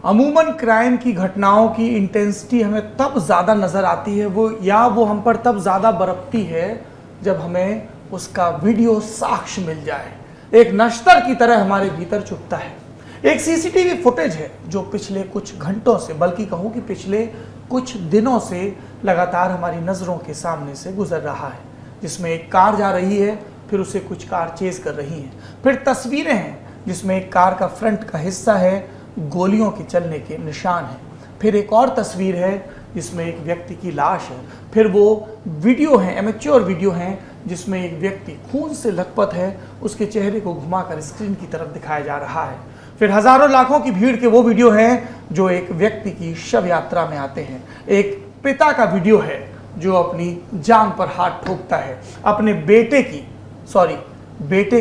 अमूमन क्राइम की घटनाओं की इंटेंसिटी हमें तब ज़्यादा नज़र आती है वो हम पर तब ज़्यादा बरपती है जब हमें उसका वीडियो साक्ष्य मिल जाए, एक नश्तर की तरह हमारे भीतर चुभता है। एक सीसीटीवी फुटेज है जो पिछले कुछ घंटों से, बल्कि कहूँ कि पिछले कुछ दिनों से लगातार हमारी नज़रों के सामने से गुजर रहा है, जिसमें एक कार जा रही है, फिर उसे कुछ कार चेज कर रही है। फिर तस्वीरें हैं जिसमें एक कार का फ्रंट का हिस्सा है, गोलियों के चलने के निशान हैं। फिर एक और तस्वीर है जिसमें एक व्यक्ति की लाश है। फिर वो वीडियो है, एमेच्योर वीडियो है, जिसमें एक व्यक्ति खून से लथपथ है, उसके चेहरे को घुमाकर स्क्रीन की तरफ दिखाया जा रहा है। फिर हजारों लाखों की भीड़ के वो वीडियो हैं जो एक व्यक्ति की शव यात्रा में आते हैं। एक पिता का वीडियो है जो अपनी जान पर हाथ ठोकता है, अपने बेटे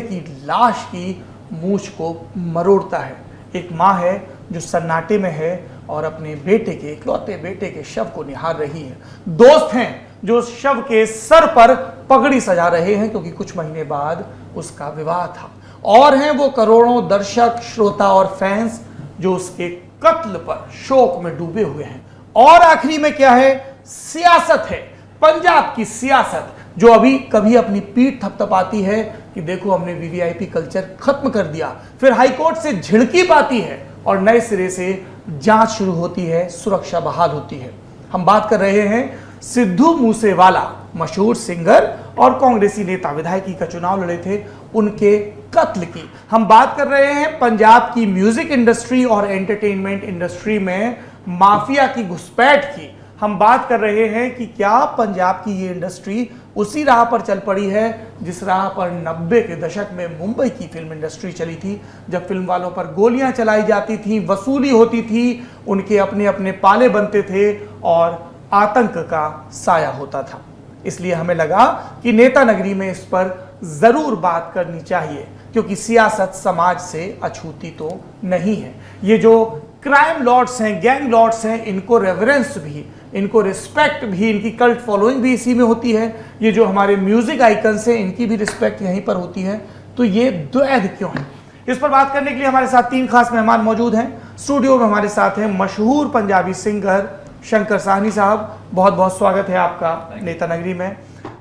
की लाश की मूंछ को मरोड़ता है। एक माँ है जो सन्नाटे में है और अपने इकलौते बेटे के शव को निहार रही है। दोस्त हैं जो शव के सर पर पगड़ी सजा रहे हैं क्योंकि कुछ महीने बाद उसका विवाह था। और हैं वो करोड़ों दर्शक, श्रोता और फैंस जो उसके कत्ल पर शोक में डूबे हुए हैं। और आखिरी में क्या है? सियासत है, पंजाब की सियासत, जो अभी कभी अपनी पीठ थपथपाती है कि देखो हमने वीवीआईपी कल्चर खत्म कर दिया, फिर हाईकोर्ट से झिड़की पाती है और नए सिरे से जांच शुरू होती है, सुरक्षा बहाल होती है। हम बात कर रहे हैं सिद्धू मूसेवाला, मशहूर सिंगर और कांग्रेसी नेता, विधायकी का चुनाव लड़े थे, उनके कत्ल की। हम बात कर रहे हैं पंजाब की म्यूजिक इंडस्ट्री और एंटरटेनमेंट इंडस्ट्री में माफिया की घुसपैठ की। हम बात कर रहे हैं कि क्या पंजाब की ये इंडस्ट्री उसी राह पर चल पड़ी है जिस राह पर 90 के दशक में मुंबई की फिल्म इंडस्ट्री चली थी, जब फिल्म वालों पर गोलियां चलाई जाती थी, वसूली होती थी, उनके अपने अपने पाले बनते थे और आतंक का साया होता था। इसलिए हमें लगा कि नेता नगरी में इस पर जरूर बात करनी चाहिए, क्योंकि सियासत समाज से अछूती तो नहीं है। ये जो क्राइम लॉर्ड्स हैं, गैंग लॉर्ड्स हैं, इनको रेवरेंस भी, इनको रिस्पेक्ट भी, इनकी कल्ट फॉलोइंग भी इसी में होती है। ये जो हमारे म्यूजिक आइकन्स हैं, इनकी भी रिस्पेक्ट यहीं पर होती है। तो ये द्वैध क्यों है? इस पर बात करने के लिए हमारे साथ 3 खास मेहमान मौजूद हैं। स्टूडियो में हमारे साथ हैं मशहूर पंजाबी सिंगर शंकर साहनी साहब, बहुत बहुत स्वागत है आपका नेता नगरी में।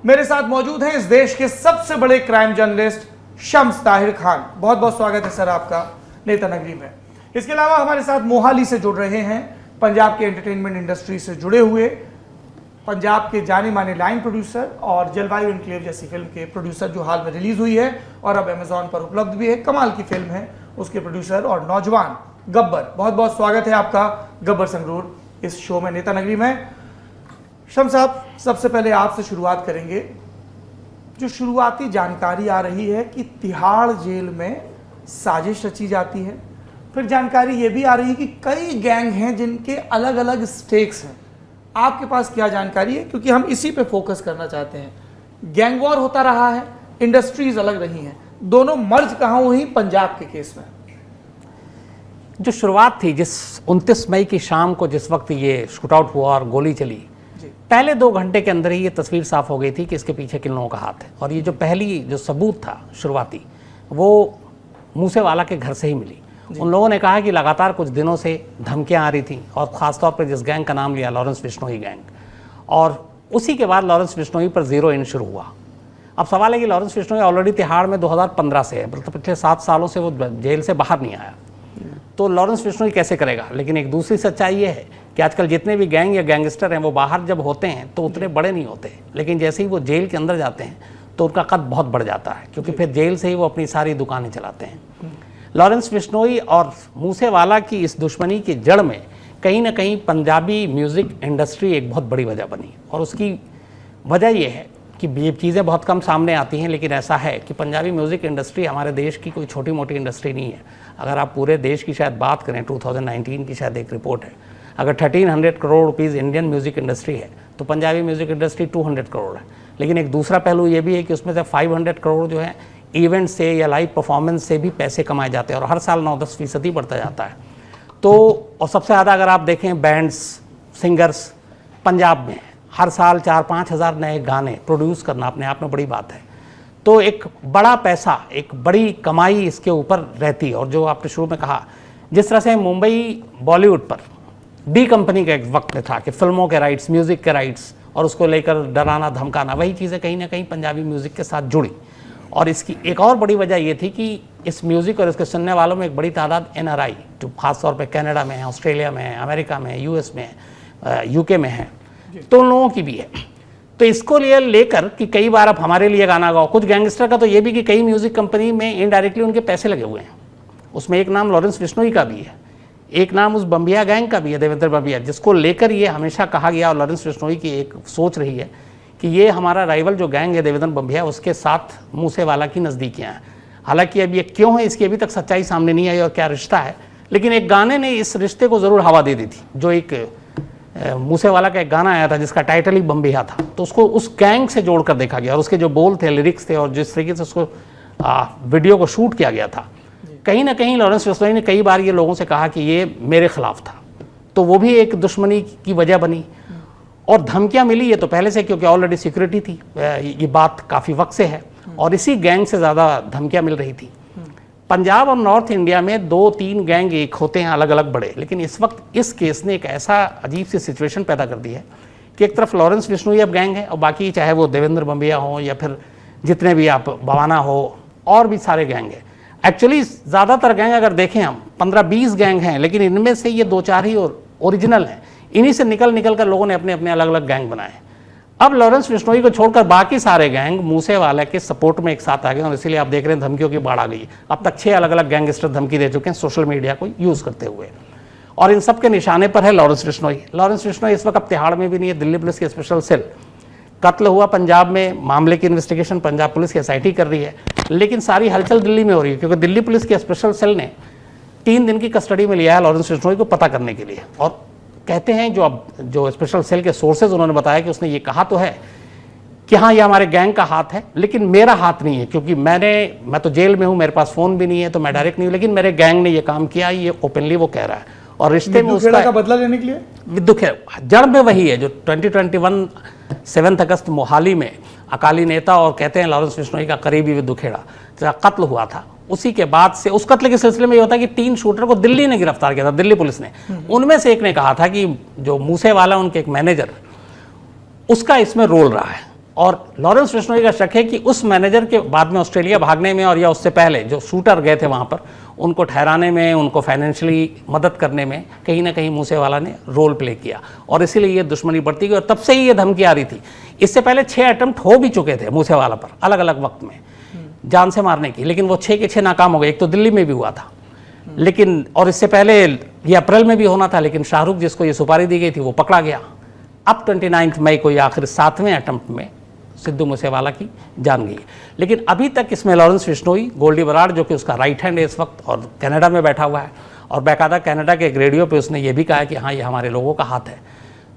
मेरे साथ मौजूद हैं इस देश के सबसे बड़े क्राइम जर्नलिस्ट शम्स ताहिर खान, बहुत बहुत स्वागत है सर आपका नेता नगरी में। इसके अलावा हमारे साथ मोहाली से जुड़ रहे हैं, पंजाब के एंटरटेनमेंट इंडस्ट्री से जुड़े हुए, पंजाब के जाने माने लाइन प्रोड्यूसर और जलवायु एन्क्लेव जैसी फिल्म के प्रोड्यूसर जो हाल में रिलीज हुई है और अब अमेजॉन पर उपलब्ध भी है, कमाल की फिल्म है, उसके प्रोड्यूसर और नौजवान गब्बर, बहुत बहुत स्वागत है आपका गब्बर संगरूर इस शो में नेता नगरी में। शम्स साहब, सबसे पहले आपसे शुरुआत करेंगे। जो शुरुआती जानकारी आ रही है कि तिहाड़ जेल में साजिश रची जाती है, फिर जानकारी ये भी आ रही है कि कई गैंग हैं जिनके अलग अलग स्टेक्स हैं। आपके पास क्या जानकारी है? क्योंकि हम इसी पे फोकस करना चाहते हैं। गैंग वॉर होता रहा है, इंडस्ट्रीज अलग रही हैं, दोनों मर्ज कहाँ हुई पंजाब के केस में? जो शुरुआत थी जिस 29 मई की शाम को, जिस वक्त ये शूट आउट हुआ और गोली चली, पहले 2 घंटे के अंदर ही ये तस्वीर साफ हो गई थी कि इसके पीछे किन लोगों का हाथ है। और ये जो सबूत था शुरुआती, वो मूसेवाला के घर से ही मिली। उन लोगों ने कहा कि लगातार कुछ दिनों से धमकियां आ रही थी, और ख़ासतौर पर जिस गैंग का नाम लिया, लॉरेंस बिश्नोई गैंग, और उसी के बाद लॉरेंस बिश्नोई पर ज़ीरो इन शुरू हुआ। अब सवाल है कि लॉरेंस बिश्नोई ऑलरेडी तिहाड़ में 2015 से है, मतलब पिछले 7 सालों से वो जेल से बाहर नहीं आया, तो लॉरेंस बिश्नोई कैसे करेगा? लेकिन एक दूसरी सच्चाई ये है कि आजकल जितने भी गैंग या गैंगस्टर हैं वो बाहर जब होते हैं तो उतने बड़े नहीं होते, लेकिन जैसे ही वो जेल के अंदर जाते हैं तो उनका कद बहुत बढ़ जाता है, क्योंकि फिर जेल से ही वो अपनी सारी दुकानें चलाते हैं। लॉरेंस बिश्नोई और मूसेवाला की इस दुश्मनी की जड़ में कहीं ना कहीं पंजाबी म्यूज़िक इंडस्ट्री एक बहुत बड़ी वजह बनी। और उसकी वजह यह है कि ये चीज़ें बहुत कम सामने आती हैं, लेकिन ऐसा है कि पंजाबी म्यूज़िक इंडस्ट्री हमारे देश की कोई छोटी मोटी इंडस्ट्री नहीं है। अगर आप पूरे देश की शायद बात करें, 2019 की शायद एक रिपोर्ट है, अगर 1300 crore rupees Indian music industry है तो पंजाबी म्यूज़िक इंडस्ट्री 200 करोड़ है। लेकिन एक दूसरा पहलू ये भी है कि उसमें से 500 करोड़ जो है इवेंट से या लाइव परफॉर्मेंस से भी पैसे कमाए जाते हैं, और हर साल 9-10% बढ़ता जाता है। तो और सबसे ज़्यादा अगर आप देखें बैंड्स, सिंगर्स पंजाब में हर साल 4-5 हज़ार नए गाने प्रोड्यूस करना अपने आप में बड़ी बात है। तो एक बड़ा पैसा, एक बड़ी कमाई इसके ऊपर रहती है। और जो आपने शुरू में कहा जिस तरह से मुंबई बॉलीवुड पर डी कंपनी का एक वक्त था कि फिल्मों के राइट्स, म्यूज़िक के राइट्स और उसको लेकर डराना धमकाना, वही चीज़ें कहीं ना कहीं पंजाबी म्यूज़िक के साथ जुड़ी। और इसकी एक और बड़ी वजह ये थी कि इस म्यूज़िक और इसके सुनने वालों में एक बड़ी तादाद NRI, जो खासतौर पे कनाडा में है, ऑस्ट्रेलिया में है, अमेरिका में है, US में है, UK में है, तो उन लोगों की भी है। तो इसको लिए लेकर कि कई बार आप हमारे लिए गाना गाओ, कुछ गैंगस्टर का तो ये भी कि कई म्यूज़िक कंपनी में इनडायरेक्टली उनके पैसे लगे हुए हैं। उसमें एक नाम लॉरेंस बिश्नोई का भी है, एक नाम उस बम्बिया गैंग का भी है, देवेंद्र बम्बिया, जिसको लेकर ये हमेशा कहा गया और लॉरेंस बिश्नोई की एक सोच रही है कि ये हमारा राइवल जो गैंग है देवेंद्र बम्बिया, उसके साथ मूसेवाला की नज़दीकियाँ हैं। हालांकि अब ये क्यों है इसकी अभी तक सच्चाई सामने नहीं आई और क्या रिश्ता है, लेकिन एक गाने ने इस रिश्ते को ज़रूर हवा दे दी थी। जो एक मूसेवाला का एक गाना आया था जिसका टाइटल ही बम्बिया था, तो उसको उस गैंग से जोड़कर देखा गया और उसके जो बोल थे, लिरिक्स थे और जिस तरीके से उसको वीडियो को शूट किया गया था, कहीं ना कहीं लॉरेंस बिश्नोई ने कई बार ये लोगों से कहा कि ये मेरे खिलाफ था, तो वो भी एक दुश्मनी की वजह बनी। और धमकियां मिली ये तो पहले से, क्योंकि ऑलरेडी सिक्योरिटी थी, ये बात काफ़ी वक्त से है और इसी गैंग से ज़्यादा धमकियां मिल रही थी। पंजाब और नॉर्थ इंडिया में 2-3 गैंग एक होते हैं अलग अलग बड़े, लेकिन इस वक्त इस केस ने एक ऐसा अजीब सी सिचुएशन पैदा कर दी है कि एक तरफ लॉरेंस बिश्नोई अब गैंग है और बाकी चाहे वो देवेंद्र बम्बिया हो या फिर जितने भी आप बवाना हो और भी सारे गैंग हैं। एक्चुअली ज़्यादातर गैंग अगर देखें हम 15-20 गैंग हैं, लेकिन इनमें से ये 2-4 ही ओरिजिनल हैं। इन्हीं से निकल कर लोगों ने अपने अपने अलग अलग गैंग बनाए। अब लॉरेंस बिश्नोई को छोड़कर बाकी सारे गैंग मूसेवाला के सपोर्ट में एक साथ आ गए और इसीलिए आप देख रहे हैं धमकियों की बाढ़ आ गई। अब तक 6 अलग अलग गैंगस्टर धमकी दे चुके हैं सोशल मीडिया को यूज़ करते हुए, और इन सब के निशाने पर है लॉरेंस बिश्नोई। लॉरेंस बिश्नोई इस वक्त अब तिहाड़ में भी नहीं है, दिल्ली पुलिस की स्पेशल सेल, कत्ल हुआ पंजाब में, मामले की इन्वेस्टिगेशन पंजाब पुलिस की SIT कर रही है, लेकिन सारी हलचल दिल्ली में हो रही है क्योंकि दिल्ली पुलिस की स्पेशल सेल ने 3 दिन की कस्टडी में लिया है लॉरेंस बिश्नोई को पता करने के लिए। और कहते हैं जो स्पेशल सेल के सोर्सेज उन्होंने बताया कि उसने ये कहा तो है कि हाँ ये हमारे गैंग का हाथ है, लेकिन मेरा हाथ नहीं है, क्योंकि मैं तो जेल में हूँ, मेरे पास फ़ोन भी नहीं है, तो मैं डायरेक्ट नहीं हूँ, लेकिन मेरे गैंग ने ये काम किया, ये ओपनली वो कह रहा है। और रिश्ते में उसका का बदला लेने के लिए विद्युत जड़ में वही है जो 2021 7 अगस्त मोहाली में अकाली नेता और कहते हैं लॉरेंस बिश्नोई का करीबी विद्युत खेड़ा कत्ल हुआ था। उसी के बाद से उस कत्ल के सिलसिले में ये होता है कि 3 शूटर को दिल्ली ने गिरफ्तार किया था, दिल्ली पुलिस ने। उनमें से एक ने कहा था कि जो मूसेवाला उनके एक मैनेजर, उसका इसमें रोल रहा है। और लॉरेंस बिश्नोई का शक है कि उस मैनेजर के बाद में ऑस्ट्रेलिया भागने में और या उससे पहले जो शूटर गए थे वहाँ पर, उनको ठहराने में, उनको फाइनेंशियली मदद करने में कहीं ना कहीं मूसेवाला ने रोल प्ले किया और इसीलिए ये दुश्मनी बढ़ती गई और तब से ही ये धमकी आ रही थी। इससे पहले 6 अटेम्प्ट हो भी चुके थे मूसेवाला पर अलग अलग वक्त में जान से मारने की, लेकिन वो 6 के 6 नाकाम हो गए। एक तो दिल्ली में भी हुआ था, लेकिन और इससे पहले ये अप्रैल में भी होना था, लेकिन शाहरुख जिसको ये सुपारी दी गई थी वो पकड़ा गया। अब 29 मई को ये आखिर 7वें अटेम्प्ट में सिद्धू मूसेवाला की जान गई। लेकिन अभी तक इसमें लॉरेंस बिश्नोई, गोल्डी बराड़ जो कि उसका राइट हैंड है इस वक्त और कनाडा में बैठा हुआ है, और बाकायदा कनाडा के एक रेडियो पे उसने ये भी कहा कि हाँ ये हमारे लोगों का हाथ है।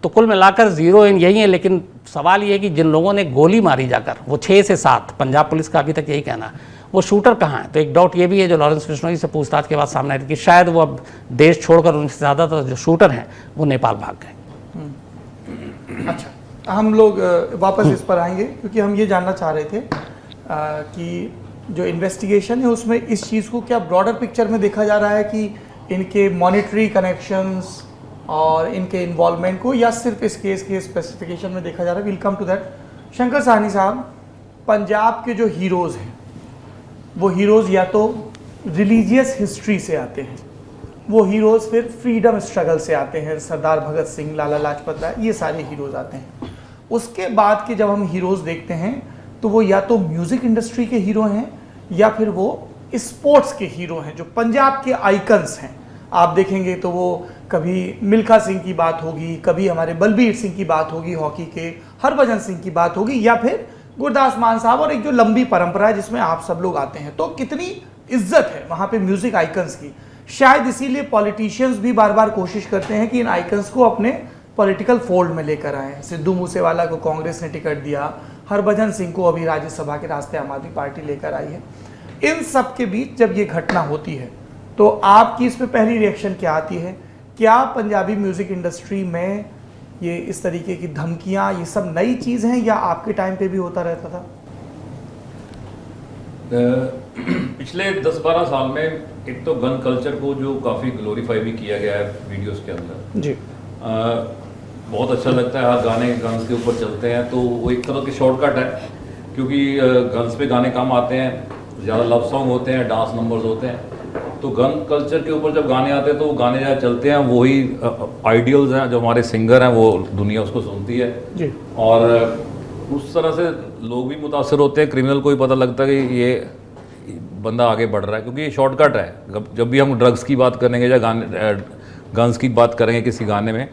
तो कुल मिलाकर 0 इन यही है। लेकिन सवाल ये है कि जिन लोगों ने गोली मारी जाकर, वो 6 से 7, पंजाब पुलिस का अभी तक यही कहना है, वो शूटर कहाँ है। तो एक डाउट ये भी है जो लॉरेंस बिश्नोई से पूछताछ के बाद सामने आई कि शायद वो अब देश छोड़कर उनसे ज़्यादातर जो शूटर हैं वो नेपाल भाग गए। अच्छा, हम लोग वापस इस पर आएंगे क्योंकि हम ये जानना चाह रहे थे कि जो इन्वेस्टिगेशन है उसमें इस चीज़ को क्या ब्रॉडर पिक्चर में देखा जा रहा है कि इनके मॉनेटरी कनेक्शंस और इनके इन्वॉल्वमेंट को, या सिर्फ इस केस के स्पेसिफिकेशन में देखा जा रहा है। Will come to that. Shankar Sahni साहब, पंजाब के जो हीरोज़ हैं वो हीरोज़ या तो रिलीजियस हिस्ट्री से आते हैं, वो हीरोज़ फिर फ्रीडम स्ट्रगल से आते हैं, सरदार भगत सिंह, लाला लाजपत राय, ये सारे हीरोज़ आते हैं। उसके बाद के जब हम हीरोज़ देखते हैं तो वो या तो म्यूज़िक इंडस्ट्री के हीरो हैं या फिर वो स्पोर्ट्स के हीरो हैं, जो पंजाब के आइकन्स हैं। आप देखेंगे तो वो कभी मिल्खा सिंह की बात होगी, कभी हमारे बलबीर सिंह की बात होगी, हॉकी के हरभजन सिंह की बात होगी, या फिर गुरदास मान साहब, और एक जो लंबी परंपरा है जिसमें आप सब लोग आते हैं। तो कितनी इज्जत है वहाँ पे म्यूज़िक आइकन्स की। शायद इसीलिए पॉलिटिशियंस भी बार बार कोशिश करते हैं कि इन आइकन्स को अपने पॉलिटिकल फोल्ड में लेकर आएँ। सिद्धू मूसेवाला को कांग्रेस ने टिकट दिया, हरभजन सिंह को अभी राज्यसभा के रास्ते आम आदमी पार्टी लेकर आई है। इन सब के बीच जब ये घटना होती है तो आपकी इस पर पहली रिएक्शन क्या आती है? क्या पंजाबी म्यूज़िक इंडस्ट्री में ये इस तरीके की धमकियाँ, ये सब नई चीज़ हैं या आपके टाइम पे भी होता रहता था? पिछले 10-12 साल में एक तो गन कल्चर को जो काफ़ी ग्लोरीफाई भी किया गया है वीडियोस के अंदर जी। बहुत अच्छा लगता है। गाने गन्स के ऊपर चलते हैं तो वो एक तरह की शॉर्टकट है, क्योंकि गन्स पे गाने कम आते हैं, ज़्यादा लव सॉन्ग होते हैं, डांस नंबर्स होते हैं। तो गन कल्चर के ऊपर जब गाने आते हैं तो वो गाने ज़्यादा चलते हैं, वही आइडियल्स हैं जो हमारे सिंगर हैं वो दुनिया उसको सुनती है जी। और उस तरह से लोग भी मुतासर होते हैं। क्रिमिनल को भी पता लगता है कि ये बंदा आगे बढ़ रहा है, क्योंकि ये शॉर्टकट है। जब भी हम ड्रग्स की बात करेंगे या गाने गन्स की बात करेंगे किसी गाने में,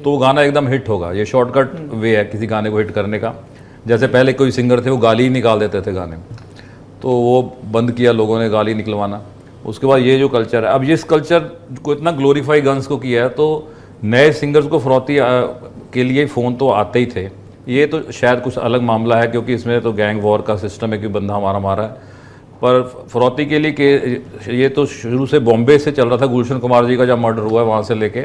तो गाना एकदम हिट होगा। ये शॉर्टकट वे है किसी गाने को हिट करने का। जैसे पहले कोई सिंगर थे वो गाली ही निकाल देते थे गाने में, तो वो बंद किया लोगों ने गाली निकलवाना। उसके बाद ये जो कल्चर है, अब इस कल्चर को इतना ग्लोरीफाई गन्स को किया है, तो नए सिंगर्स को फरौती के लिए फ़ोन तो आते ही थे। ये तो शायद कुछ अलग मामला है, क्योंकि इसमें तो गैंग वॉर का सिस्टम है कि बंदा हमारा मारा है। पर फरौती के लिए कि ये तो शुरू से बॉम्बे से चल रहा था। गुलशन कुमार जी का जब मर्डर हुआ है वहाँ से लेके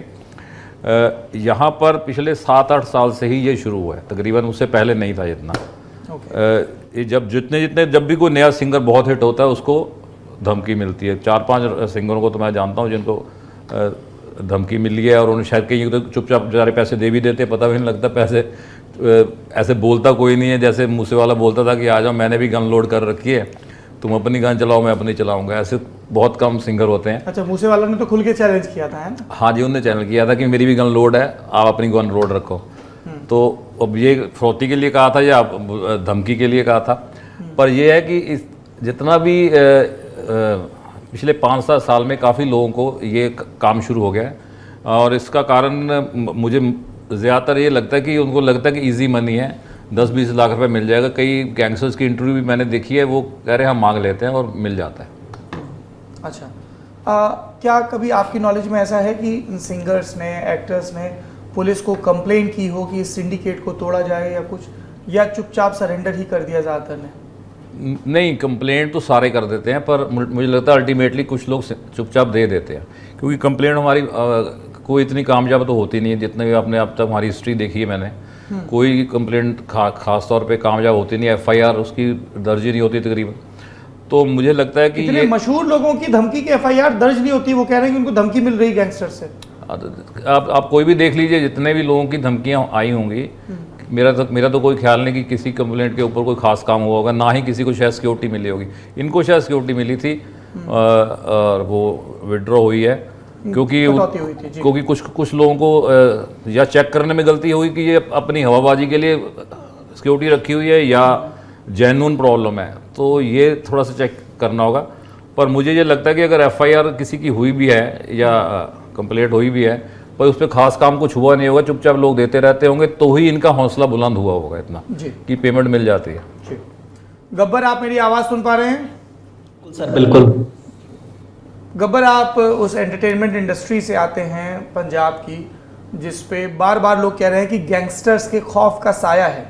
यहाँ पर पिछले 7-8 साल से ही ये शुरू हुआ है तकरीबन, उससे पहले नहीं था इतना। ये जब भी कोई नया सिंगर बहुत हिट होता है उसको धमकी मिलती है। 4-5 सिंगरों को तो मैं जानता हूँ जिनको धमकी मिली है, और उन्हें शायद कहीं तो चुपचाप बेचारे पैसे दे भी देते, पता भी नहीं लगता पैसे। ऐसे बोलता कोई नहीं है, जैसे मूसेवाला बोलता था कि आ जाओ मैंने भी गन लोड कर रखी है, तुम अपनी गन चलाओ मैं अपनी चलाऊंगा। ऐसे बहुत कम सिंगर होते हैं। अच्छा, मूसेवाला ने तो खुल के चैलेंज किया था, है ना? हाँ जी, उन्होंने चैलेंज किया था कि मेरी भी गन लोड है, आप अपनी गन लोड रखो। तो अब ये फरौती के लिए कहा था या धमकी के लिए कहा था। पर यह है कि इस जितना भी पिछले 5-7 साल में काफ़ी लोगों को ये काम शुरू हो गया है, और इसका कारण मुझे ज़्यादातर ये लगता है कि उनको लगता है कि इजी मनी है, 10-20 लाख रुपए मिल जाएगा। कई गैंगस्टर्स की इंटरव्यू भी मैंने देखी है, वो कह रहे हैं हम मांग लेते हैं और मिल जाता है। अच्छा, क्या कभी आपकी नॉलेज में ऐसा है कि सिंगर्स ने, एक्टर्स ने पुलिस को कंप्लेंट की हो कि इस सिंडिकेट को तोड़ा जाए या कुछ, या चुपचाप सरेंडर ही कर दिया ज़्यादातर ने? नहीं, कंप्लेंट तो सारे कर देते हैं, पर मुझे लगता है अल्टीमेटली कुछ लोग चुपचाप दे देते हैं, क्योंकि कंप्लेंट हमारी कोई इतनी कामयाब तो होती नहीं है। जितने भी आपने अब तक हमारी हिस्ट्री देखी है मैंने, कोई कंप्लेंट खास तौर पे कामयाब होती नहीं। FIR उसकी दर्ज ही नहीं होती तकरीबन। तो मुझे लगता है कि इतने ये मशहूर लोगों की धमकी की FIR दर्ज नहीं होती, वो कह रहे हैं कि उनको धमकी मिल रही गैंगस्टर से। आप कोई भी देख लीजिए, जितने भी लोगों की धमकियां आई होंगी, मेरा तो कोई ख्याल नहीं कि किसी कंप्लेंट के ऊपर कोई खास काम हुआ होगा, ना ही किसी को शायद सिक्योरिटी मिली होगी। इनको शायद सिक्योरिटी मिली थी और वो विड्रॉ हुई है, क्योंकि कुछ लोगों को या चेक करने में गलती हुई कि ये अपनी हवाबाजी के लिए सिक्योरिटी रखी हुई है या जेन्युइन प्रॉब्लम है, तो ये थोड़ा सा चेक करना होगा। पर मुझे ये लगता है कि अगर FIR किसी की हुई भी है या कंप्लेंट हुई भी है, पर उस पर खास काम कुछ हुआ नहीं होगा, चुपचाप लोग देते रहते होंगे, तो ही इनका हौसला बुलंद हुआ होगा इतना कि पेमेंट मिल जाती है। गब्बर, आप मेरी आवाज़ सुन पा रहे हैं? सर बिल्कुल। गब्बर, आप उस एंटरटेनमेंट इंडस्ट्री से आते हैं पंजाब की, जिस पे बार बार लोग कह रहे हैं कि गैंगस्टर्स के खौफ का साया है।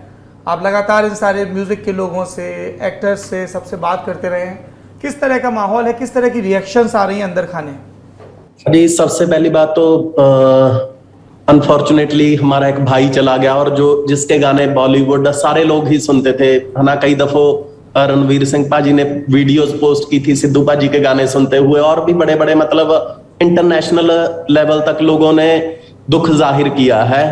आप लगातार इन सारे म्यूज़िक के लोगों से, एक्टर्स से, सबसे बात करते रहे हैं। किस तरह का माहौल है, किस तरह की रिएक्शंस आ रही हैं अंदर खाने? अभी सबसे पहली बात तो अनफॉर्चुनेटली हमारा एक भाई चला गया, और जिसके गाने बॉलीवुड सारे लोग ही सुनते थे, है ना। कई दफो रणवीर सिंह पाजी ने वीडियोस पोस्ट की थी सिद्धू पाजी के गाने सुनते हुए, और भी बड़े बड़े मतलब इंटरनेशनल लेवल तक लोगों ने दुख जाहिर किया है।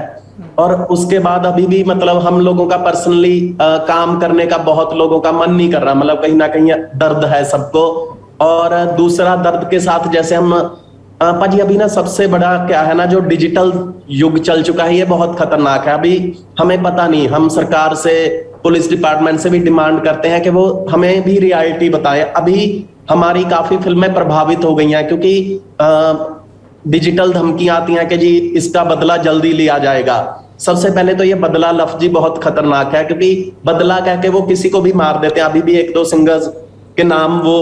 और उसके बाद अभी भी मतलब हम लोगों का पर्सनली काम करने का बहुत लोगों का मन नहीं कर रहा, मतलब कहीं ना कहीं दर्द है सबको। और दूसरा दर्द के साथ जैसे हम पाजी अभी ना सबसे बड़ा क्या है ना, जो डिजिटल युग चल चुका है ये बहुत खतरनाक है। अभी हमें पता नहीं, हम सरकार से, पुलिस डिपार्टमेंट से भी डिमांड करते हैं कि वो हमें भी रियलिटी बताएं। अभी हमारी काफी फिल्में प्रभावित हो गई हैं, क्योंकि डिजिटल धमकियां आती हैं कि जी इसका बदला जल्दी लिया जाएगा। सबसे पहले तो ये बदला लफ्ज ही बहुत खतरनाक है, क्योंकि बदला कह के वो किसी को भी मार देते हैं। अभी भी 1-2 सिंगर्स के नाम वो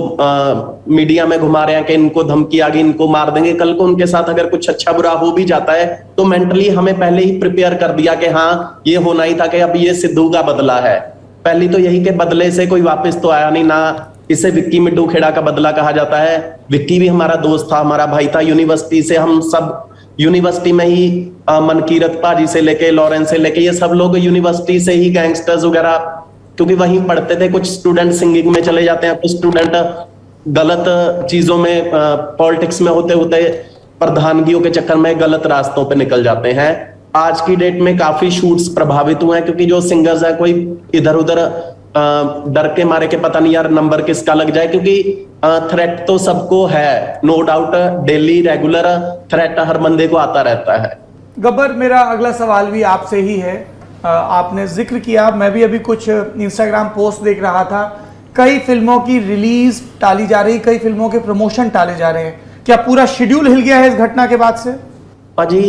मीडिया में घुमा रहे हैं कि इनको धमकी आ गई, इनको मार देंगे। कल को उनके साथ अगर कुछ अच्छा बुरा हो भी जाता है तो मेंटली हमें पहले ही प्रिपेयर कर दिया कि हाँ ये होना ही था कि अब ये सिद्धू का बदला है। पहली तो यही कि बदले से कोई वापस तो आया नहीं ना, इसे विक्की मिड्डू खेड़ा का बदला कहा जाता है। विक्की भी हमारा दोस्त था, हमारा भाई था। यूनिवर्सिटी से हम सब यूनिवर्सिटी में ही मनकीरत पाजी से लेके लॉरेंस से लेके ये सब लोग यूनिवर्सिटी से ही गैंगस्टर्स वगैरह, क्योंकि वहीं पढ़ते थे। कुछ स्टूडेंट सिंगिंग में चले जाते हैं, कुछ स्टूडेंट गलत चीजों में, पॉलिटिक्स में होते होते प्रधानगियों के चक्कर में गलत रास्तों पे निकल जाते हैं। आज की डेट में काफी शूट्स प्रभावित हुए हैं, क्योंकि जो सिंगर्स हैं कोई इधर उधर डर के मारे के पता नहीं यार नंबर किसका लग जाए, क्योंकि थ्रेट तो सबको है, no doubt, daily regular threat हर बंदे को आता रहता है। गब्बर, मेरा अगला सवाल भी आपसे ही है। आपने जिक्र किया, मैं भी अभी कुछ इंस्टाग्राम पोस्ट देख रहा था, कई फिल्मों की रिलीज टाली जा रही, कई फिल्मों के प्रमोशन टाले जा रहे हैं, क्या पूरा शेड्यूल हिल गया है इस घटना के बाद से? पाजी,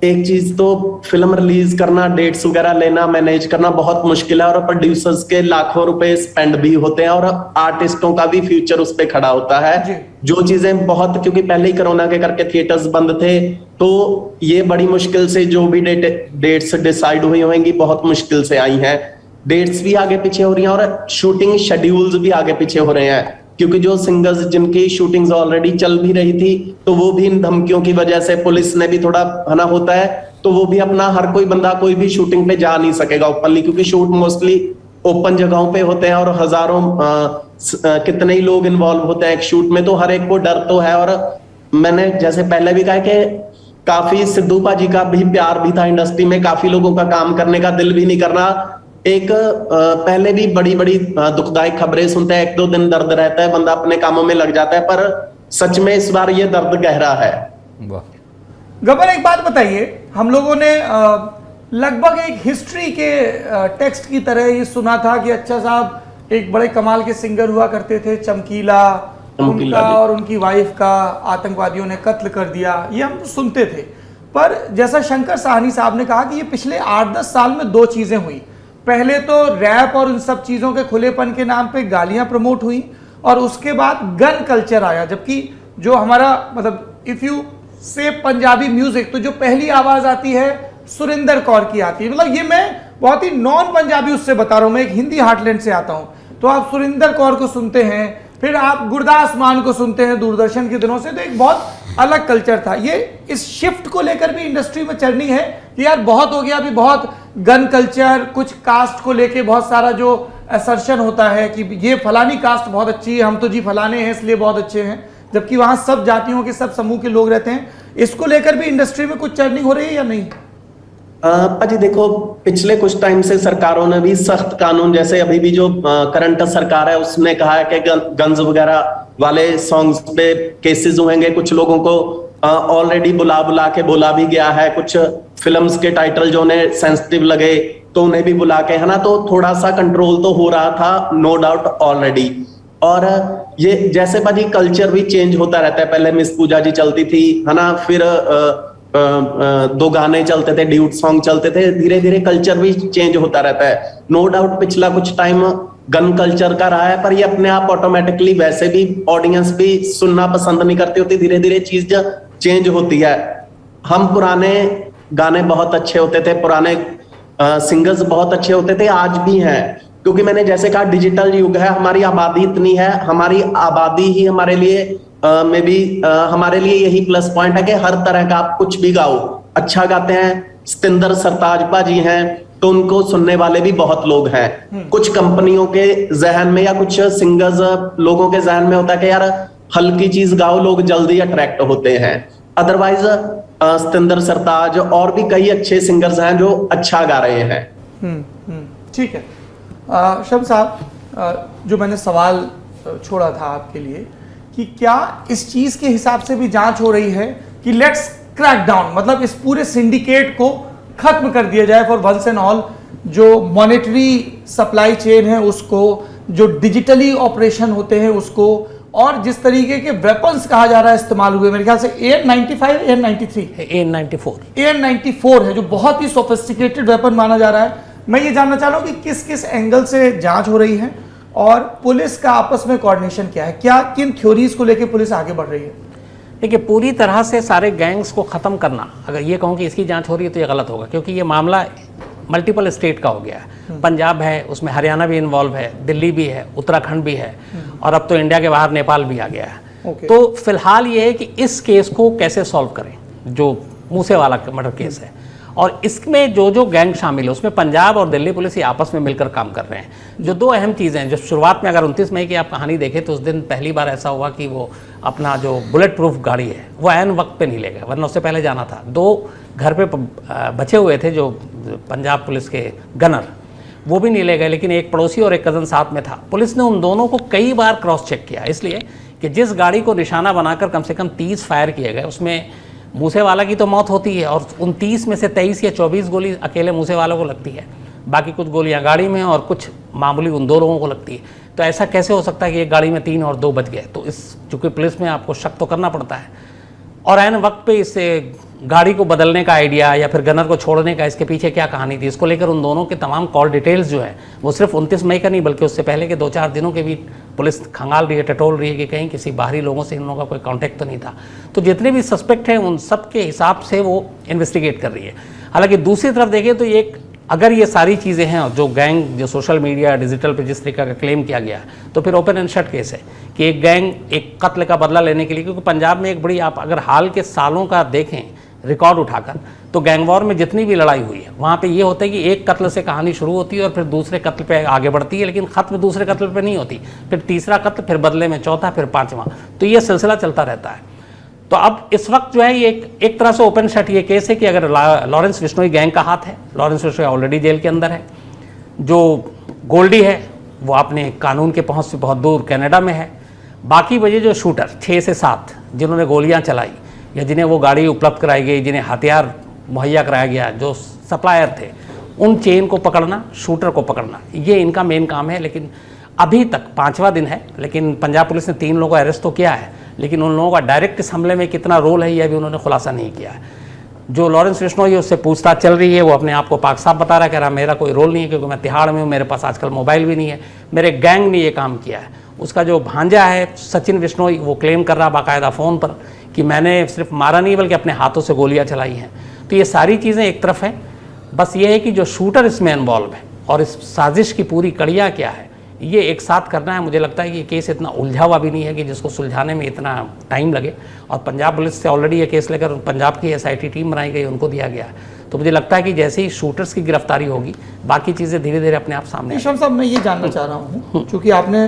एक चीज तो फिल्म रिलीज करना, डेट्स वगैरह लेना, मैनेज करना बहुत मुश्किल है, और प्रोड्यूसर्स के लाखों रुपए स्पेंड भी होते हैं, और आर्टिस्टों का भी फ्यूचर उस पे खड़ा होता है। जो चीजें बहुत, क्योंकि पहले ही कोरोना के करके थिएटर्स बंद थे, तो ये बड़ी मुश्किल से जो भी डेट्स डिसाइड हुई होंगी बहुत मुश्किल से आई हैं। डेट्स भी आगे पीछे हो रही हैं और शूटिंग शेड्यूल्स भी आगे पीछे हो रहे हैं, क्योंकि जो सिंगर्स जिनकी शूटिंग्स ऑलरेडी चल भी रही थी, तो वो भी इन धमकियों की वजह से, पुलिस ने भी थोड़ा हना होता है, तो वो भी अपना, हर कोई बंदा कोई भी शूटिंग पे जा नहीं सकेगा ओपनली, क्योंकि शूट मोस्टली ओपन जगहों पे होते हैं और हजारों कितने ही लोग इन्वॉल्व होते हैं एक शूट में, तो हर एक को डर तो है। और मैंने जैसे पहले भी कहा कि काफी सिद्धू पाजी का भी प्यार भी था इंडस्ट्री में, काफी लोगों का काम करने का दिल भी नहीं करना। एक पहले भी बड़ी बड़ी दुखदायक खबरें सुनते हैं, एक दो दिन दर्द रहता है, बंदा अपने कामों में लग जाता है, पर सच में इस बार ये दर्द गहरा है। गब्बर, एक बात बताइए, हम लोगों ने लगभग एक हिस्ट्री के टेक्स्ट की तरह ये सुना था कि अच्छा साहब एक बड़े कमाल के सिंगर हुआ करते थे, चमकीला, उनका और उनकी वाइफ का आतंकवादियों ने कत्ल कर दिया, ये हम सुनते थे। पर जैसा शंकर साहनी साहब ने कहा कि ये पिछले 8-10 साल में दो चीजें हुई। पहले तो रैप और उन सब चीजों के खुलेपन के नाम पे गालियां प्रमोट हुई, और उसके बाद गन कल्चर आया, जबकि जो हमारा मतलब इफ यू से पंजाबी म्यूजिक, तो जो पहली आवाज आती है सुरिंदर कौर की आती है, मतलब ये मैं बहुत ही नॉन पंजाबी उससे बता रहा हूं, मैं एक हिंदी हार्टलैंड से आता हूं, तो आप सुरिंदर कौर को सुनते हैं, फिर आप गुरदास मान को सुनते हैं दूरदर्शन के दिनों से, तो एक बहुत अलग कल्चर था। ये इस शिफ्ट को लेकर भी इंडस्ट्री में चलनी है कि यार बहुत हो गया, अभी बहुत गन कल्चर, कुछ कास्ट को लेके बहुत सारा जो असर्शन होता है कि ये फलानी कास्ट बहुत अच्छी है, हम तो जी फलाने हैं इसलिए बहुत अच्छे हैं, जबकि वहां सब जातियों के, सब समूह के लोग रहते हैं। इसको लेकर भी इंडस्ट्री में कुछ चर्निंग हो रही है या नहीं? पाजी देखो, पिछले कुछ टाइम से सरकारों ने भी सख्त कानून, जैसे अभी भी जो करंट सरकार है उसने कहा है कि गन्स वगैरह वाले सॉन्ग्स पे केसेस होंगे, कुछ लोगों को ऑलरेडी बुला के बोला भी गया है, कुछ फिल्म्स के टाइटल जो उन्हें सेंसिटिव लगे तो उन्हें भी बुला के, है ना, तो थोड़ा सा कंट्रोल तो हो रहा था नो डाउट ऑलरेडी। और ये जैसे पाजी कल्चर भी चेंज होता रहता है, पहले मिस पूजा जी चलती थी, है ना, फिर दो गाने चलते थे, ड्यूट सॉन्ग चलते थे, धीरे धीरे कल्चर भी चेंज होता रहता है। नो डाउट पिछला कुछ टाइम गन कल्चर का रहा है, पर ये अपने आप ऑटोमेटिकली, वैसे भी ऑडियंस भी सुनना पसंद नहीं करती होती, धीरे धीरे चीज चेंज होती है। हम पुराने गाने बहुत अच्छे होते थे, पुराने सिंगर्स बहुत अच्छे होते थे, आज भी हैं, क्योंकि मैंने जैसे कहा डिजिटल युग है, हमारी आबादी इतनी है, हमारी आबादी ही हमारे लिए में भी हमारे लिए यही प्लस पॉइंट है कि हर तरह का आप कुछ भी गाओ, अच्छा गाते हैं। सतिंदर सरताज पाजी हैं, तो उनको सुनने वाले भी बहुत लोग हैं। कुछ कंपनियों के जहन में या कुछ सिंगर्स लोगों के जहन में होता है कि यार हल्की चीज गाओ, लोग जल्दी अट्रैक्ट होते हैं। अदरवाइज सतिंदर सरताज और भी कई अच्छे सिंगर्स हैं जो अच्छा गा रहे हैं। ठीक है। शम्स साहब, जो मैंने सवाल छोड़ा था आपके लिए कि क्या इस चीज के हिसाब से भी जांच हो रही है कि लेट्स क्रैक डाउन, मतलब इस पूरे सिंडिकेट को खत्म कर दिया जाए फॉर वंस एंड ऑल, जो मॉनेटरी सप्लाई चेन है उसको, जो डिजिटली ऑपरेशन होते हैं उसको, और जिस तरीके के वेपन्स कहा जा रहा है इस्तेमाल हुए, मेरे ख्याल से AN-95 AN-94 है जो बहुत ही सोफिस्टिकेटेड वेपन माना जा रहा है। मैं ये जानना चाह रहा हूँ कि किस किस एंगल से जांच हो रही है और पुलिस का आपस में कोऑर्डिनेशन क्या है, क्या किन थ्योरीज को लेकर पुलिस आगे बढ़ रही है? देखिए, पूरी तरह से सारे गैंग्स को ख़त्म करना, अगर ये कहूँ कि इसकी जांच हो रही है तो ये गलत होगा, क्योंकि ये मामला मल्टीपल स्टेट का हो गया है। पंजाब है, उसमें हरियाणा भी इन्वॉल्व है, दिल्ली भी है, उत्तराखंड भी है, और अब तो इंडिया के बाहर नेपाल भी आ गया है। तो फिलहाल ये है कि इस केस को कैसे सॉल्व करें, जो मूसेवाला मर्डर केस है, और इसमें जो जो गैंग शामिल है उसमें पंजाब और दिल्ली पुलिस ये आपस में मिलकर काम कर रहे हैं। जो दो अहम चीज़ें हैं, जो शुरुआत में अगर 29 मई की आप कहानी देखें तो उस दिन पहली बार ऐसा हुआ कि वो अपना जो बुलेट प्रूफ गाड़ी है वो ऐन वक्त पे नहीं ले गए, वरना उससे पहले जाना था। 2 घर पे बचे हुए थे जो पंजाब पुलिस के गनर, वो भी नहीं ले गए, लेकिन एक पड़ोसी और एक कज़न साथ में था। पुलिस ने उन दोनों को कई बार क्रॉस चेक किया, इसलिए कि जिस गाड़ी को निशाना बनाकर कम से कम 30 फायर किए गए उसमें मूसेवाला की तो मौत होती है और उन 30 में से 23 या 24 गोली अकेले मूसेवाला को लगती है, बाकी कुछ गोलियां गाड़ी में और कुछ मामूली उन 2 लोगों को लगती है। तो ऐसा कैसे हो सकता है कि एक गाड़ी में 3 और 2 बच गए? तो इस चूँकि पुलिस में आपको शक तो करना पड़ता है, और ऐन वक्त पे इससे गाड़ी को बदलने का आइडिया या फिर गनर को छोड़ने का, इसके पीछे क्या कहानी थी, इसको लेकर उन दोनों के तमाम कॉल डिटेल्स जो है वो सिर्फ 29 मई का नहीं बल्कि उससे पहले के 2-4 दिनों के भी पुलिस खंगाल रही है, टटोल रही है कि कहीं किसी बाहरी लोगों से इन लोगों का कोई कांटेक्ट तो नहीं था। तो जितने भी सस्पेक्ट हैं उन सब के हिसाब से वो इन्वेस्टिगेट कर रही है। हालांकि दूसरी तरफ देखें तो एक अगर ये सारी चीज़ें हैं और जो गैंग जो सोशल मीडिया डिजिटल पे जिस तरीके का क्लेम किया गया तो फिर ओपन एंड शट केस है कि एक गैंग एक कत्ल का बदला लेने के लिए, क्योंकि पंजाब में एक बड़ी, आप अगर हाल के सालों का देखें रिकॉर्ड उठाकर तो गैंग वॉर में जितनी भी लड़ाई हुई है वहाँ पे ये होता है कि एक कत्ल से कहानी शुरू होती है और फिर दूसरे कत्ल पे आगे बढ़ती है, लेकिन ख़त्म दूसरे कत्ल पे नहीं होती, फिर तीसरा कत्ल, फिर बदले में चौथा, फिर 5वां, तो ये सिलसिला चलता रहता है। तो अब इस वक्त जो है ये एक तरह से ओपन शट ये केस है कि अगर लॉरेंस बिश्नोई गैंग का हाथ है, लॉरेंस बिश्नोई ऑलरेडी जेल के अंदर है, जो गोल्डी है वो अपने कानून के पहुंच से बहुत दूर कनाडा में है, बाकी वजह जो शूटर 6 से 7 जिन्होंने गोलियां चलाई या जिन्हें वो गाड़ी उपलब्ध कराई गई, जिन्हें हथियार मुहैया कराया गया, जो सप्लायर थे, उन चेन को पकड़ना, शूटर को पकड़ना, ये इनका मेन काम है। लेकिन अभी तक 5वां दिन है, लेकिन पंजाब पुलिस ने 3 लोगों को अरेस्ट तो किया है, लेकिन उन लोगों का डायरेक्ट इस हमले में कितना रोल है यह भी उन्होंने खुलासा नहीं किया है। जो लॉरेंस बिश्नोई उससे पूछताछ चल रही है, वो अपने आप को पाक साफ बता रहा है, कह रहा मेरा कोई रोल नहीं है क्योंकि मैं तिहाड़ में हूँ, मेरे पास आजकल मोबाइल भी नहीं है, मेरे गैंग ने ये काम किया है। उसका जो भांजा है सचिन बिश्नोई वो क्लेम कर रहा बाकायदा फ़ोन पर कि मैंने सिर्फ मारा नहीं बल्कि अपने हाथों से गोलियाँ चलाई हैं। तो ये सारी चीज़ें एक तरफ हैं, बस ये है कि जो शूटर इसमें इन्वॉल्व है और इस साजिश की पूरी कड़ियाँ क्या है ये एक साथ करना है। मुझे लगता है कि ये केस इतना उलझा हुआ भी नहीं है कि जिसको सुलझाने में इतना टाइम लगे, और पंजाब पुलिस से ऑलरेडी ये केस लेकर पंजाब की SIT टीम बनाई गई, उनको दिया गया है। तो मुझे लगता है कि जैसे ही शूटर्स की गिरफ्तारी होगी बाकी चीज़ें धीरे धीरे अपने आप सामने शम्स साहब, मैं ये जानना चाह रहा हूँ, क्योंकि आपने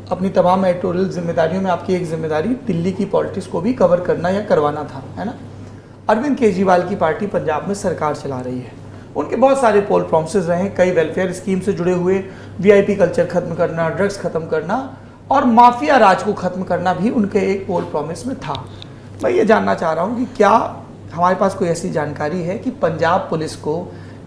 अपनी तमाम एडिटोरियल जिम्मेदारियों में आपकी एक जिम्मेदारी दिल्ली की पॉलिटिक्स को भी कवर करना या करवाना था, है ना। अरविंद केजरीवाल की पार्टी पंजाब में सरकार चला रही है, उनके बहुत सारे पोल प्रॉमिसेस रहे हैं, कई वेलफेयर स्कीम से जुड़े हुए, VIP कल्चर खत्म करना, ड्रग्स खत्म करना और माफिया राज को खत्म करना भी उनके एक पोल प्रॉमिस में था। मैं ये जानना चाह रहा हूँ कि क्या हमारे पास कोई ऐसी जानकारी है कि पंजाब पुलिस को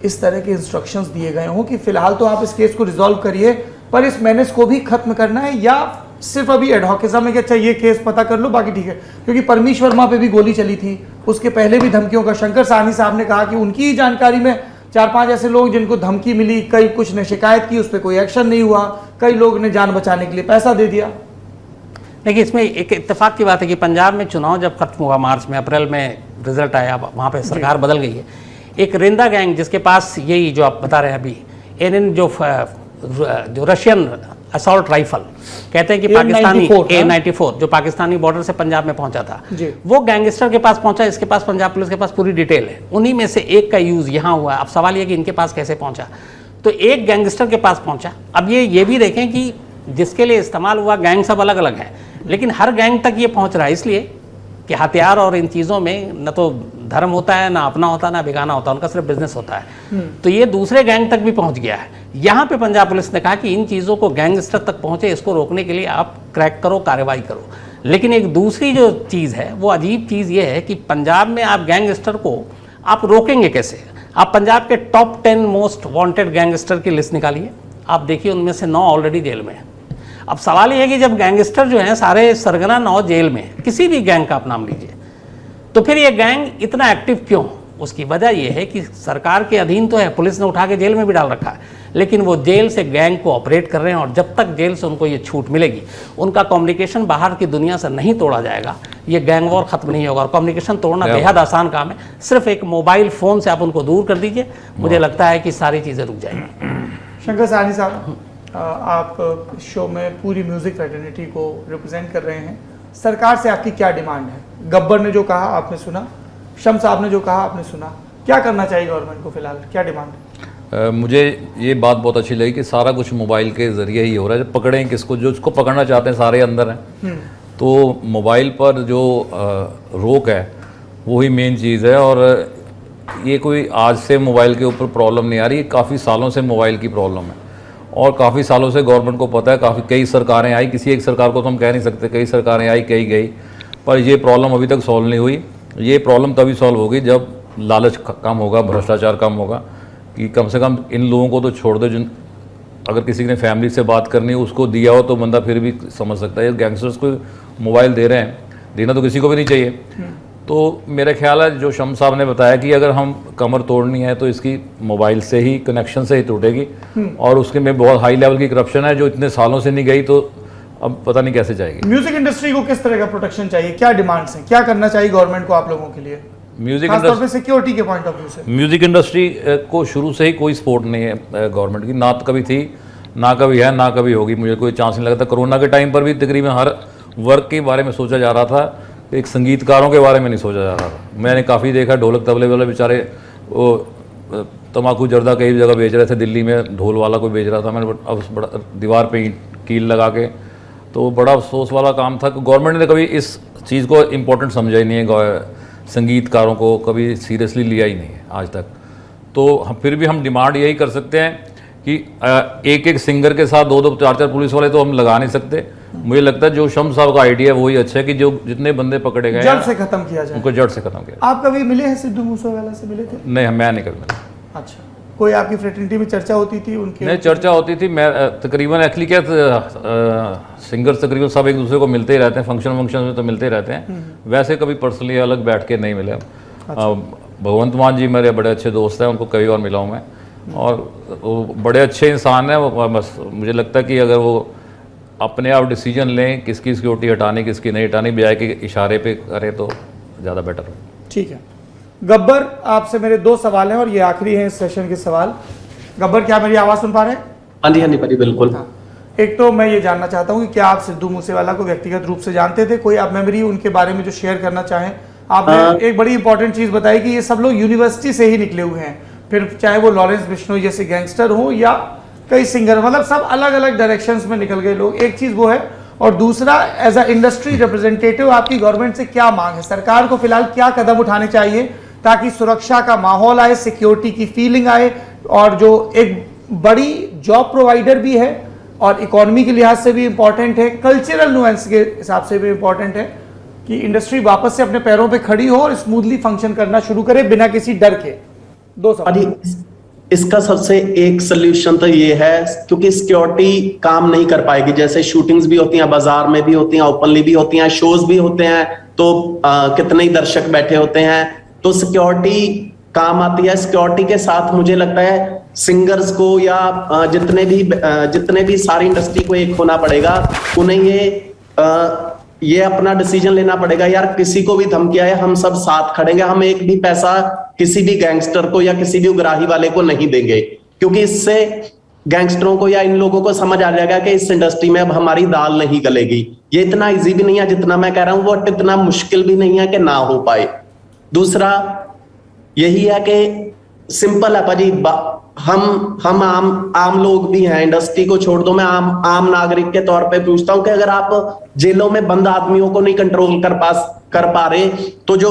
इस तरह के इंस्ट्रक्शंस दिए गए हों कि फिलहाल तो आप इस केस को रिजॉल्व करिए पर इस मेनेस को भी खत्म करना है, या सिर्फ अभी एडवोकेसा में कि अच्छा ये केस पता कर लो बाकी ठीक है? क्योंकि परमीश वर्मा पे भी गोली चली थी, उसके पहले भी धमकियों का, शंकर साहनी साहब ने कहा कि उनकी जानकारी में 4-5 ऐसे लोग जिनको धमकी मिली, कई कुछ ने शिकायत की, उस पर कोई एक्शन नहीं हुआ, कई लोग ने जान बचाने के लिए पैसा दे दिया। देखिए, इसमें एक इत्तेफाक की बात है कि पंजाब में चुनाव जब खत्म हुआ मार्च में, अप्रैल में रिजल्ट आया, वहाँ पे सरकार बदल गई है। एक रिंदा गैंग जिसके पास यही जो आप बता रहे हैं अभी, इन जो रशियन असॉल्ट राइफल कहते हैं कि पाकिस्तानी A94 जो पाकिस्तानी बॉर्डर से पंजाब में पहुंचा था, वो गैंगस्टर के पास पहुंचा। इसके पास पंजाब पुलिस के पास पूरी डिटेल है, उन्हीं में से एक का यूज़ यहाँ हुआ। अब सवाल ये कि इनके पास कैसे पहुंचा, तो एक गैंगस्टर के पास पहुंचा। अब ये भी देखें कि जिसके लिए इस्तेमाल हुआ गैंग सब अलग अलग हैं, लेकिन हर गैंग तक ये पहुंच रहा है इसलिए कि हथियार और इन चीज़ों में न तो धर्म होता है, ना अपना होता है, ना बेगाना होता है, उनका सिर्फ बिजनेस होता है। तो ये दूसरे गैंग तक भी पहुंच गया है। यहाँ पे पंजाब पुलिस ने कहा कि इन चीज़ों को गैंगस्टर तक पहुंचे, इसको रोकने के लिए आप क्रैक करो, कार्रवाई करो। लेकिन एक दूसरी जो चीज़ है वो अजीब चीज़ ये है कि पंजाब में आप गैंगस्टर को आप रोकेंगे कैसे? आप पंजाब के टॉप 10 मोस्ट वांटेड गैंगस्टर की लिस्ट निकालिए, आप देखिए उनमें से 9 ऑलरेडी जेल में है। अब सवाल ये है कि जब गैंगस्टर जो हैं सारे सरगना 9 जेल में, किसी भी गैंग का आप नाम लीजिए, तो फिर ये गैंग इतना एक्टिव क्यों? उसकी वजह यह है कि सरकार के अधीन तो है, पुलिस ने उठा के जेल में भी डाल रखा है, लेकिन वो जेल से गैंग को ऑपरेट कर रहे हैं। और जब तक जेल से उनको ये छूट मिलेगी, उनका कम्युनिकेशन बाहर की दुनिया से नहीं तोड़ा जाएगा, ये गैंग वॉर खत्म नहीं होगा। और कम्युनिकेशन तोड़ना बेहद आसान काम है, सिर्फ एक मोबाइल फ़ोन से आप उनको दूर कर दीजिए, मुझे लगता है कि सारी चीज़ें रुक जाएंगी। शंकर साहनी साहब, आप शो में पूरी म्यूज़िक फ्रेटर्निटी को रिप्रेजेंट कर रहे हैं, सरकार से आपकी क्या डिमांड है? गब्बर ने जो कहा आपने सुना, शम्स साहब ने जो कहा आपने सुना, क्या करना चाहिए गवर्नमेंट को फिलहाल, क्या डिमांड? मुझे ये बात बहुत अच्छी लगी कि सारा कुछ मोबाइल के ज़रिए ही हो रहा है। जब पकड़ें किसको, जो इसको पकड़ना चाहते हैं सारे अंदर हैं, तो मोबाइल पर जो रोक है वही मेन चीज़ है। और ये कोई आज से मोबाइल के ऊपर प्रॉब्लम नहीं आ रही, काफ़ी सालों से मोबाइल की प्रॉब्लम है और काफ़ी सालों से गवर्नमेंट को पता है। कई सरकारें आई, किसी एक सरकार को तो हम कह नहीं सकते, कई सरकारें आई कई गई, पर ये प्रॉब्लम अभी तक सॉल्व नहीं हुई। ये प्रॉब्लम तभी सॉल्व होगी जब लालच कम होगा, भ्रष्टाचार कम होगा, कि कम से कम इन लोगों को तो छोड़ दो। जिन अगर किसी ने फैमिली से बात करनी है उसको दिया हो तो बंदा फिर भी समझ सकता है। गैंगस्टर्स को मोबाइल दे रहे हैं, देना तो किसी को भी नहीं चाहिए। तो मेरा ख्याल है जो शम्स साहब ने बताया कि अगर हम कमर तोड़नी है तो इसकी मोबाइल से ही, कनेक्शन से ही टूटेगी। और उसके में बहुत हाई लेवल की करप्शन है जो इतने सालों से नहीं गई, तो अब पता नहीं कैसे जाएगी। म्यूजिक इंडस्ट्री को किस तरह का प्रोटेक्शन चाहिए, क्या डिमांड्स हैं, क्या करना चाहिए गवर्नमेंट को आप लोगों के लिए, म्यूजिक खासतौर पे सिक्योरिटी के पॉइंट ऑफ व्यू से? म्यूजिक इंडस्ट्री को शुरू से ही कोई सपोर्ट नहीं है गवर्नमेंट की, ना तो कभी थी, ना कभी है, ना कभी होगी। मुझे कोई चांस नहीं लगता। कोरोना के टाइम पर भी तकरीबन हर वर्क के बारे में सोचा जा रहा था, एक संगीतकारों के बारे में नहीं सोचा जा रहा था। मैंने काफ़ी देखा, ढोलक तबले वाले बेचारे वो तम्बाकू जर्दा कई जगह बेच रहे थे, दिल्ली में ढोल वाला कोई बेच रहा था, मैंने अब बड़ा दीवार पे कील लगा के, तो बड़ा अफसोस वाला काम था। गवर्नमेंट ने कभी इस चीज़ को इम्पोर्टेंट समझा ही नहीं है, संगीतकारों को कभी सीरियसली लिया ही नहीं है आज तक। तो फिर भी हम डिमांड यही कर सकते हैं कि एक एक सिंगर के साथ 2-2 4-4 पुलिस वाले तो हम लगा नहीं सकते। मुझे लगता है जो शम्स साहब का आइडिया है वही अच्छा है कि जो जितने बंदे पकड़े गए जड़ से खत्म किया जाए, उनको जड़ से खत्म किया। आप कभी मिले हैं सिद्धू मूसेवाला से, मिले थे? नहीं, मैं नहीं कर। अच्छा, कोई आपकी फ्रेटर्निटी में चर्चा होती थी उनके? नहीं, चर्चा होती थी। मैं तकरीबन एक्चुअली क्या सिंगर्स तकरीबन सब एक दूसरे को मिलते ही रहते हैं, फंक्शन में तो मिलते ही रहते हैं। वैसे कभी पर्सनली अलग बैठ के नहीं मिले। भगवंत मान जी मेरे बड़े अच्छे दोस्त हैं, उनको कई बार मिला हूँ मैं, और वो बड़े अच्छे इंसान हैं। वो बस मुझे लगता है कि अगर वो अपने आप डिसीजन लें किसकी सिक्योरिटी हटानी किसकी नहीं हटानी, बजाय के इशारे पे करें तो ज़्यादा बेटर हो। ठीक है गब्बर, आपसे मेरे 2 सवाल हैं और ये आखिरी हैं इस सेशन के सवाल। गब्बर, क्या मेरी आवाज़ सुन पा रहे हैं? हाँ जी भाई, बिल्कुल। हाँ। एक तो मैं ये जानना चाहता हूँ कि क्या आप सिद्धू मूसेवाला को व्यक्तिगत रूप से जानते थे? कोई आप मेमोरी उनके बारे में जो शेयर करना चाहें? आपने एक बड़ी इंपॉर्टेंट चीज़ बताई कि ये सब लोग यूनिवर्सिटी से ही निकले हुए हैं, फिर चाहे वो लॉरेंस बिश्नोई जैसे गैंगस्टर हो या कई सिंगर, मतलब सब अलग अलग डायरेक्शंस में निकल गए लोग। एक चीज़ वो है, और दूसरा एज अ इंडस्ट्री रिप्रेजेंटेटिव आपकी गवर्नमेंट से क्या मांग है? सरकार को फिलहाल क्या कदम उठाने चाहिए ताकि सुरक्षा का माहौल आए, सिक्योरिटी की फीलिंग आए, और जो एक बड़ी जॉब प्रोवाइडर भी है और इकोनॉमी के लिहाज से भी इंपॉर्टेंट है, कल्चरल नुएंस के हिसाब से भी इंपॉर्टेंट है कि इंडस्ट्री वापस से अपने पैरों पे खड़ी हो और स्मूथली फंक्शन करना शुरू करे बिना किसी डर के? 2 सवाल। इसका सबसे एक सोल्यूशन तो ये है, क्योंकि सिक्योरिटी काम नहीं कर पाएगी। जैसे शूटिंग्स भी होती हैं, बाजार में भी होती हैं, ओपनली भी होती हैं, शोज भी होते हैं, तो कितने ही दर्शक बैठे होते हैं, तो सिक्योरिटी काम आती है। सिक्योरिटी के साथ मुझे लगता है सिंगर्स को या जितने भी सारी इंडस्ट्री को एक होना पड़ेगा। उन्हें ये अपना डिसीजन लेना पड़ेगा, यार किसी को भी धमकी आए हम सब साथ खड़ेंगे, हम एक भी पैसा किसी भी गैंगस्टर को या किसी भी उग्राही वाले को नहीं देंगे, क्योंकि इससे गैंगस्टरों को या इन लोगों को समझ आ जाएगा कि इस इंडस्ट्री में अब हमारी दाल नहीं गलेगी। ये इतना इजी भी नहीं है जितना मैं कह रहा हूं, वो इतना मुश्किल भी नहीं है कि ना हो पाए। दूसरा यही है कि सिंपल है पाजी, हम आम लोग भी हैं, इंडस्ट्री को छोड़ दो, मैं आम नागरिक के तौर पे पूछता हूं कि अगर आप जेलों में बंद आदमियों को नहीं कंट्रोल कर पा रहे, तो जो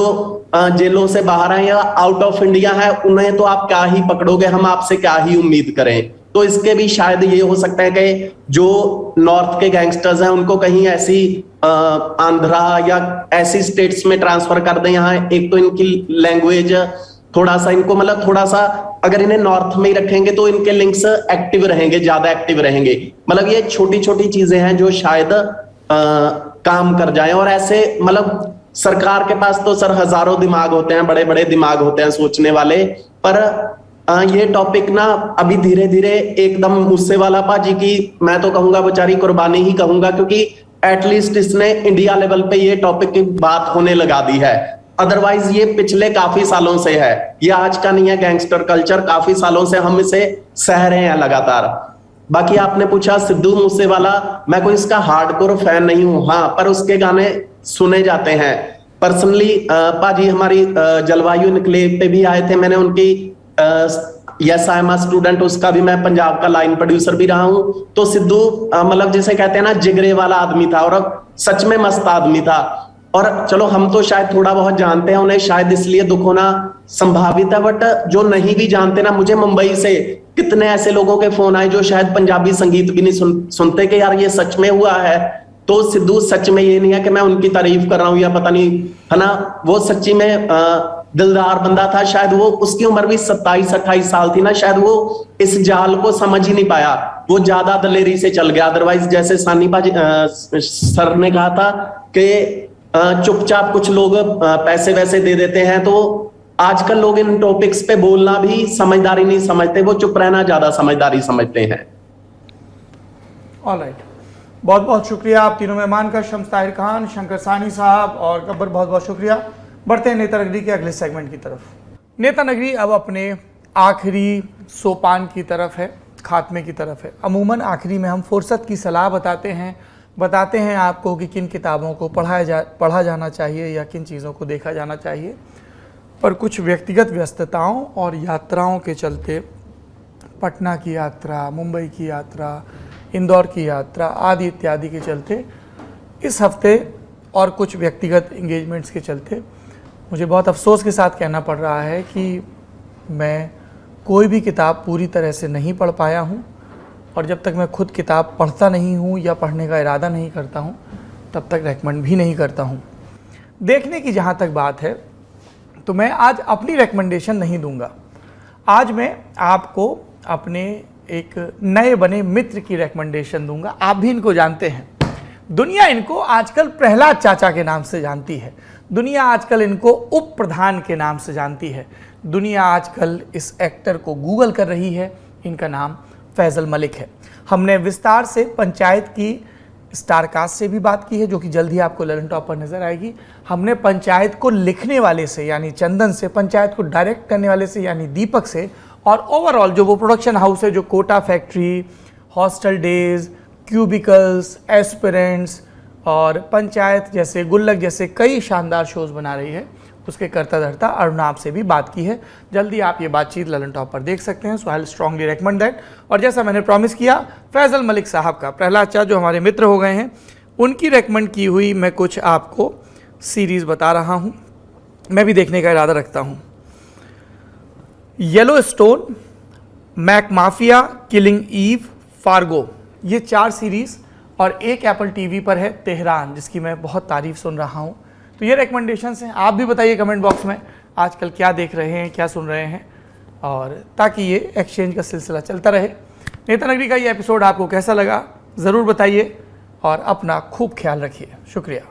जेलों से बाहर हैं या आउट ऑफ इंडिया है उन्हें तो आप क्या ही पकड़ोगे, हम आपसे क्या ही उम्मीद करें। तो इसके भी शायद ये हो सकता है कि जो नॉर्थ के गैंगस्टर्स हैं उनको कहीं ऐसी आंध्रा या ऐसी स्टेट्स में ट्रांसफर कर दें। यहाँ एक तो इनकी लैंग्वेज थोड़ा सा इनको, मतलब थोड़ा सा अगर इन्हें नॉर्थ में ही रखेंगे तो इनके लिंक्स एक्टिव रहेंगे, ज्यादा एक्टिव रहेंगे। मतलब ये छोटी छोटी चीजें हैं जो शायद काम कर जाएं। और ऐसे मतलब सरकार के पास तो सर हजारों दिमाग होते हैं, बड़े बड़े दिमाग होते हैं सोचने वाले, पर ये टॉपिक ना अभी धीरे धीरे एकदम मूसेवाला पाजी की मैं तो कहूंगा बेचारी कुर्बानी ही कहूंगा, क्योंकि एटलीस्ट इसने इंडिया लेवल पे ये टॉपिक की बात होने लगा दी है। अदरवाइज ये पिछले काफी सालों से है, ये आज का नहीं है। गैंगस्टर कल्चर काफी सालों से हम इसे सह रहे हैं लगातार। बाकी आपने पूछा सिद्धू मूसेवाला, मैं कोई इसका हार्डकोर फैन नहीं हूं, हाँ, पर उसके गाने सुने जाते हैं। पर्सनली पाजी हमारी जलवायु इनक्लेव पे भी आए थे, मैंने उनकी yes I am a student उसका भी मैं पंजाब का लाइन प्रोड्यूसर भी रहा हूं। तो सिद्धू मतलब जैसे कहते हैं ना जिगरे वाला आदमी था और सच में मस्त आदमी था। और चलो हम तो शायद थोड़ा बहुत जानते हैं उन्हें, शायद इसलिए दुख होना संभावित है, बट जो नहीं भी जानते ना, मुझे मुंबई से कितने ऐसे लोगों के फोन आए जो शायद पंजाबी संगीत भी नहीं सुनते कि यार ये सच में हुआ है। तो सिद्धू सच में ये नहीं है कि मैं उनकी तारीफ कर रहा हूं या पता नहीं, है ना, वो सच्ची में दिलदार बंदा था। शायद वो उसकी उम्र भी 27-28 साल थी ना, शायद वो इस जाल को समझ ही नहीं पाया, वो ज्यादा दलेरी से चल गया। अदरवाइज जैसे सानी पाजी सर ने कहा था कि चुपचाप कुछ लोग पैसे वैसे दे देते हैं, तो आजकल लोग इन टॉपिक्स पे बोलना भी समझदारी नहीं समझते, वो चुप रहना ज्यादा समझदारी समझते हैं। ऑलराइट, बहुत बहुत शुक्रिया आप तीनों मेहमान का, शम्स ताहिर खान, शंकर सानी साहब और गब्बर, बहुत बहुत शुक्रिया। बढ़ते हैं नेता नगरी के अगले सेगमेंट की तरफ। नेता नगरी अब अपने आखिरी सोपान की तरफ है, खात्मे की तरफ है। अमूमन आखिरी में हम फुर्सत की सलाह बताते हैं आपको कि किन किताबों को पढ़ा जाना चाहिए या किन चीज़ों को देखा जाना चाहिए, पर कुछ व्यक्तिगत व्यस्तताओं और यात्राओं के चलते, पटना की यात्रा, मुंबई की यात्रा, इंदौर की यात्रा आदि इत्यादि के चलते इस हफ्ते और कुछ व्यक्तिगत इंगेजमेंट्स के चलते मुझे बहुत अफसोस के साथ कहना पड़ रहा है कि मैं कोई भी किताब पूरी तरह से नहीं पढ़ पाया हूँ, और जब तक मैं खुद किताब पढ़ता नहीं हूँ या पढ़ने का इरादा नहीं करता हूँ तब तक रेकमेंड भी नहीं करता हूँ। देखने की जहाँ तक बात है तो मैं आज अपनी रेकमेंडेशन नहीं दूंगा। आज मैं आपको अपने एक नए बने मित्र की रेकमेंडेशन दूंगा। आप भी इनको जानते हैं, दुनिया इनको आजकल प्रहलाद चाचा के नाम से जानती है, दुनिया आजकल इनको उप प्रधान के नाम से जानती है, दुनिया आजकल इस एक्टर को गूगल कर रही है। इनका नाम फैज़ल मलिक है। हमने विस्तार से पंचायत की स्टारकास्ट से भी बात की है, जो कि जल्द ही आपको ललन टॉप पर नजर आएगी। हमने पंचायत को लिखने वाले से यानी चंदन से, पंचायत को डायरेक्ट करने वाले से यानी दीपक से, और ओवरऑल जो वो प्रोडक्शन हाउस है जो Kota factory, hostel days, cubicles, aspirants और पंचायत जैसे, गुल्लक जैसे कई शानदार शोज बना रही है, उसके कर्ता धर्ता अरुणाब से भी बात की है। जल्दी आप ये बातचीत ललन टॉप पर देख सकते हैं। So I will strongly recommend that. और जैसा मैंने प्रॉमिस किया, फैज़ल मलिक साहब का, प्रहलाद चा जो हमारे मित्र हो गए हैं, उनकी रेकमेंड की हुई मैं कुछ आपको सीरीज़ बता रहा हूँ, मैं भी देखने का इरादा रखता हूँ। Yellowstone, McMafia, killing Eve, Fargo, ये 4 सीरीज़, और एक एप्पल टीवी पर है तेहरान, जिसकी मैं बहुत तारीफ सुन रहा हूँ। तो ये रेकमेंडेशंस हैं। आप भी बताइए कमेंट बॉक्स में आजकल क्या देख रहे हैं, क्या सुन रहे हैं, और ताकि ये एक्सचेंज का सिलसिला चलता रहे। नेता नगरी का ये एपिसोड आपको कैसा लगा ज़रूर बताइए, और अपना खूब ख्याल रखिए। शुक्रिया।